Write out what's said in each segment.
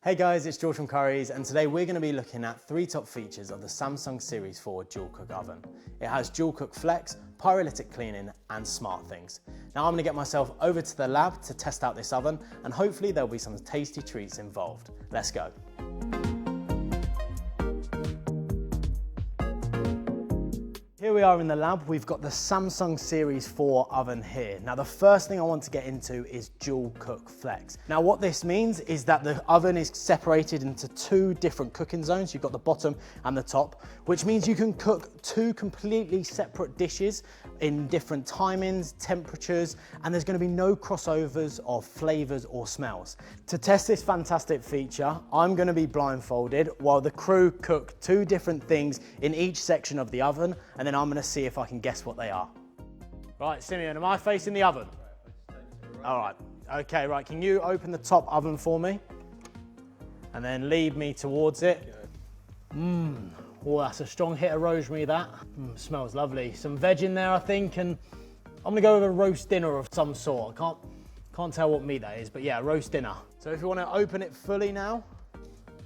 Hey guys, it's George from Currys, and today we're going to be looking at 3 top features of the Samsung Series 4 Dual Cook Oven. It has Dual Cook Flex, pyrolytic cleaning and SmartThings. Now I'm going to get myself over to the lab to test out this oven, and hopefully there'll be some tasty treats involved. Let's go. Here we are in the lab. We've got the Samsung Series 4 oven here. Now the first thing I want to get into is Dual Cook Flex. Now what this means is that the oven is separated into 2 different cooking zones. You've got the bottom and the top, which means you can cook 2 completely separate dishes in different timings, temperatures, and there's going to be no crossovers of flavors or smells. To test this fantastic feature, I'm going to be blindfolded while the crew cook 2 different things in each section of the oven, and then I'm going to see if I can guess what they are. Right, Simeon, am I facing the oven? All right, okay, right, can you open the top oven for me? And then lead me towards it. Oh, that's a strong hit of rosemary, that. Smells lovely. Some veg in there, I think, and I'm gonna go with a roast dinner of some sort. I can't tell what meat that is, but yeah, roast dinner. So if you wanna open it fully now.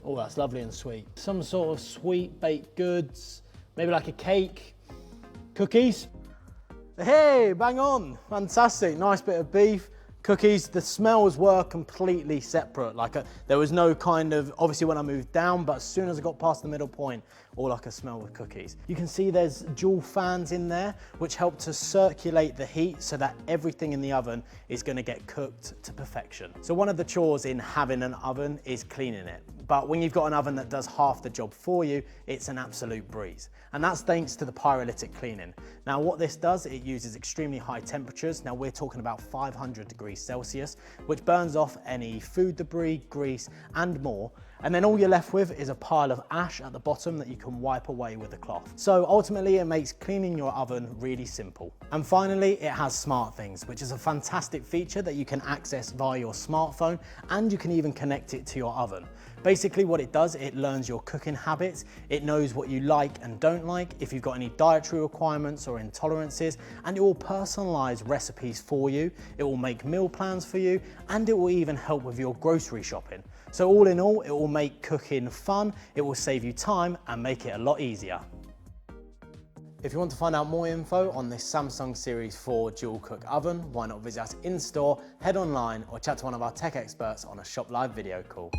Oh, that's lovely and sweet. Some sort of sweet baked goods, maybe like a cake. Cookies. Hey, bang on, fantastic. Nice bit of beef. Cookies, the smells were completely separate. There was no kind of, obviously when I moved down, but as soon as I got past the middle point, all I could smell were cookies. You can see there's dual fans in there, which help to circulate the heat so that everything in the oven is gonna get cooked to perfection. So one of the chores in having an oven is cleaning it. But when you've got an oven that does half the job for you, it's an absolute breeze. And that's thanks to the pyrolytic cleaning. Now what this does, it uses extremely high temperatures. Now we're talking about 500 degrees Celsius, which burns off any food debris, grease, and more. And then all you're left with is a pile of ash at the bottom that you can wipe away with a cloth. So ultimately it makes cleaning your oven really simple. And finally, it has SmartThings, which is a fantastic feature that you can access via your smartphone, and you can even connect it to your oven. Basically what it does, it learns your cooking habits, it knows what you like and don't like, if you've got any dietary requirements or intolerances, and it will personalize recipes for you, it will make meal plans for you, and it will even help with your grocery shopping. So all in all, it will make cooking fun, it will save you time and make it a lot easier. If you want to find out more info on this Samsung Series 4 Dual Cook Oven, why not visit us in store, head online, or chat to one of our tech experts on a Shop Live video call.